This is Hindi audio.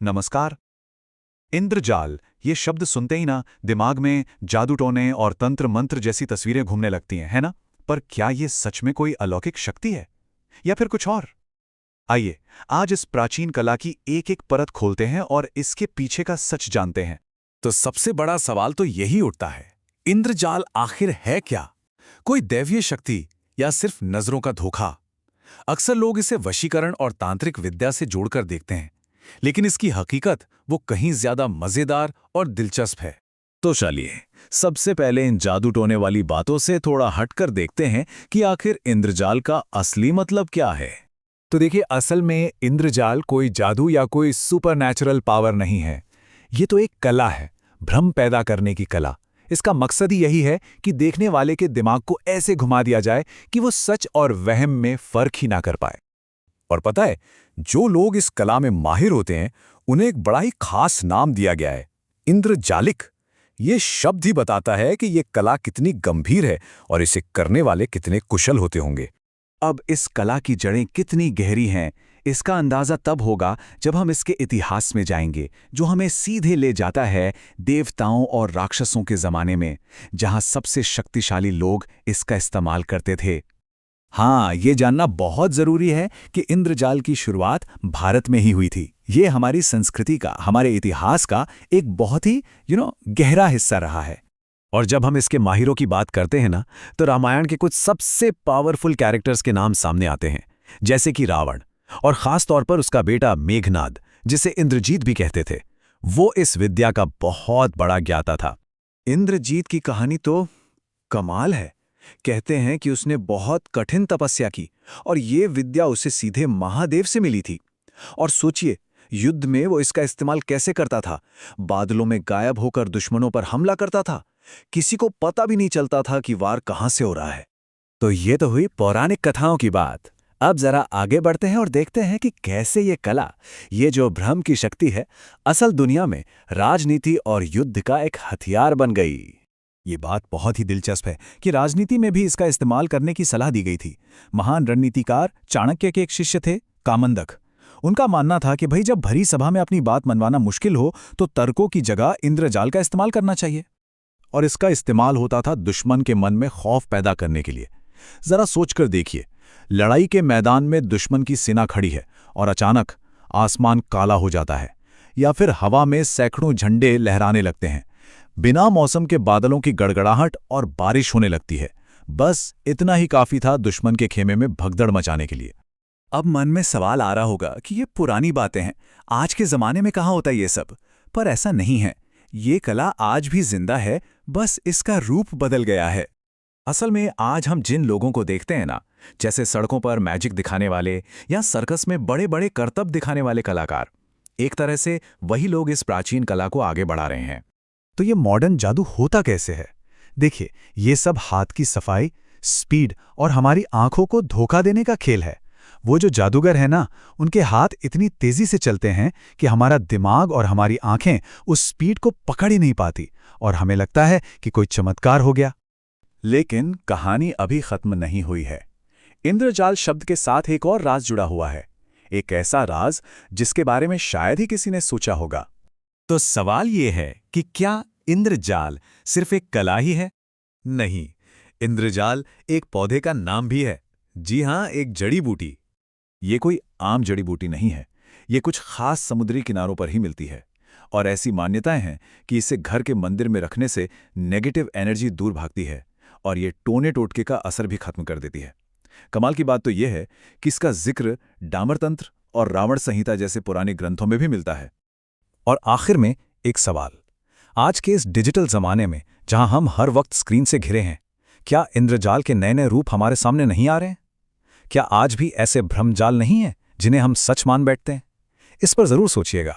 नमस्कार। इंद्रजाल ये शब्द सुनते ही ना दिमाग में जादू टोने और तंत्र मंत्र जैसी तस्वीरें घूमने लगती हैं, है ना? पर क्या ये सच में कोई अलौकिक शक्ति है या फिर कुछ और? आइए आज इस प्राचीन कला की एक एक परत खोलते हैं और इसके पीछे का सच जानते हैं। तो सबसे बड़ा सवाल तो यही उठता है, इंद्रजाल आखिर है क्या? कोई दैवीय शक्ति या सिर्फ नजरों का धोखा? अक्सर लोग इसे वशीकरण और तांत्रिक विद्या से जोड़कर देखते हैं, लेकिन इसकी हकीकत वो कहीं ज्यादा मजेदार और दिलचस्प है। तो चलिए सबसे पहले इन जादू टोने वाली बातों से थोड़ा हटकर देखते हैं कि आखिर इंद्रजाल का असली मतलब क्या है। तो देखिए, असल में इंद्रजाल कोई जादू या कोई सुपरनैचुरल पावर नहीं है। ये तो एक कला है, भ्रम पैदा करने की कला। इसका मकसद ही यही है कि देखने वाले के दिमाग को ऐसे घुमा दिया जाए कि वो सच और वहम में फर्क ही ना कर पाए। और पता है, जो लोग इस कला में माहिर होते हैं उन्हें एक बड़ा ही खास नाम दिया गया है, इंद्रजालिक। ये शब्द ही बताता है कि ये कला कितनी गंभीर है और इसे करने वाले कितने कुशल होते होंगे। अब इस कला की जड़ें कितनी गहरी हैं, इसका अंदाजा तब होगा जब हम इसके इतिहास में जाएंगे, जो हमें सीधे ले जाता है देवताओं और राक्षसों के ज़माने में, जहां सबसे शक्तिशाली लोग इसका इस्तेमाल करते थे। हाँ, ये जानना बहुत ज़रूरी है कि इंद्रजाल की शुरुआत भारत में ही हुई थी। ये हमारी संस्कृति का, हमारे इतिहास का एक बहुत ही गहरा हिस्सा रहा है। और जब हम इसके माहिरों की बात करते हैं ना, तो रामायण के कुछ सबसे पावरफुल कैरेक्टर्स के नाम सामने आते हैं, जैसे कि रावण, और खास तौर पर उसका बेटा मेघनाद, जिसे इंद्रजीत भी कहते थे। वो इस विद्या का बहुत बड़ा ज्ञाता था। इंद्रजीत की कहानी तो कमाल है। कहते हैं कि उसने बहुत कठिन तपस्या की और ये विद्या उसे सीधे महादेव से मिली थी। और सोचिए, युद्ध में वो इसका इस्तेमाल कैसे करता था। बादलों में गायब होकर दुश्मनों पर हमला करता था। किसी को पता भी नहीं चलता था कि वार कहां से हो रहा है। तो ये तो हुई पौराणिक कथाओं की बात। अब जरा आगे बढ़ते हैं और देखते हैं कि कैसे ये कला, ये जो भ्रम की शक्ति है, असल दुनिया में राजनीति और युद्ध का एक हथियार बन गई। ये बात बहुत ही दिलचस्प है कि राजनीति में भी इसका इस्तेमाल करने की सलाह दी गई थी। महान रणनीतिकार चाणक्य के एक शिष्य थे, कामंदक। उनका मानना था कि भाई, जब भरी सभा में अपनी बात मनवाना मुश्किल हो तो तर्कों की जगह इंद्रजाल का इस्तेमाल करना चाहिए। और इसका इस्तेमाल होता था दुश्मन के मन में खौफ पैदा करने के लिए। जरा सोचकर देखिए, लड़ाई के मैदान में दुश्मन की सेना खड़ी है और अचानक आसमान काला हो जाता है, या फिर हवा में सैकड़ों झंडे लहराने लगते हैं। बिना मौसम के बादलों की गड़गड़ाहट और बारिश होने लगती है। बस इतना ही काफी था दुश्मन के खेमे में भगदड़ मचाने के लिए। अब मन में सवाल आ रहा होगा कि ये पुरानी बातें हैं, आज के जमाने में कहाँ होता ये सब। पर ऐसा नहीं है। ये कला आज भी जिंदा है, बस इसका रूप बदल गया है। असल में आज हम जिन लोगों को देखते हैं ना, जैसे सड़कों पर मैजिक दिखाने वाले या सर्कस में बड़े बड़े करतब दिखाने वाले कलाकार, एक तरह से वही लोग इस प्राचीन कला को आगे बढ़ा रहे हैं। तो ये मॉडर्न जादू होता कैसे है? देखिए, ये सब हाथ की सफाई, स्पीड और हमारी आंखों को धोखा देने का खेल है। वो जो जादूगर है ना, उनके हाथ इतनी तेजी से चलते हैं कि हमारा दिमाग और हमारी आंखें उस स्पीड को पकड़ ही नहीं पाती और हमें लगता है कि कोई चमत्कार हो गया। लेकिन कहानी अभी खत्म नहीं हुई है। इंद्रजाल शब्द के साथ एक और राज जुड़ा हुआ है, एक ऐसा राज जिसके बारे में शायद ही किसी ने सोचा होगा। तो सवाल ये है कि क्या इंद्रजाल सिर्फ एक कला ही है? नहीं, इंद्रजाल एक पौधे का नाम भी है। जी हां, एक जड़ी बूटी। ये कोई आम जड़ी बूटी नहीं है। ये कुछ खास समुद्री किनारों पर ही मिलती है और ऐसी मान्यताएं हैं कि इसे घर के मंदिर में रखने से नेगेटिव एनर्जी दूर भागती है और ये टोने टोटके का असर भी खत्म कर देती है। कमाल की बात तो यह है कि इसका जिक्र डामरतंत्र और रावण संहिता जैसे पुराने ग्रंथों में भी मिलता है। और आखिर में एक सवाल, आज के इस डिजिटल जमाने में जहां हम हर वक्त स्क्रीन से घिरे हैं, क्या इंद्रजाल के नए नए रूप हमारे सामने नहीं आ रहे हैं? क्या आज भी ऐसे भ्रमजाल नहीं हैं जिन्हें हम सच मान बैठते हैं? इस पर जरूर सोचिएगा।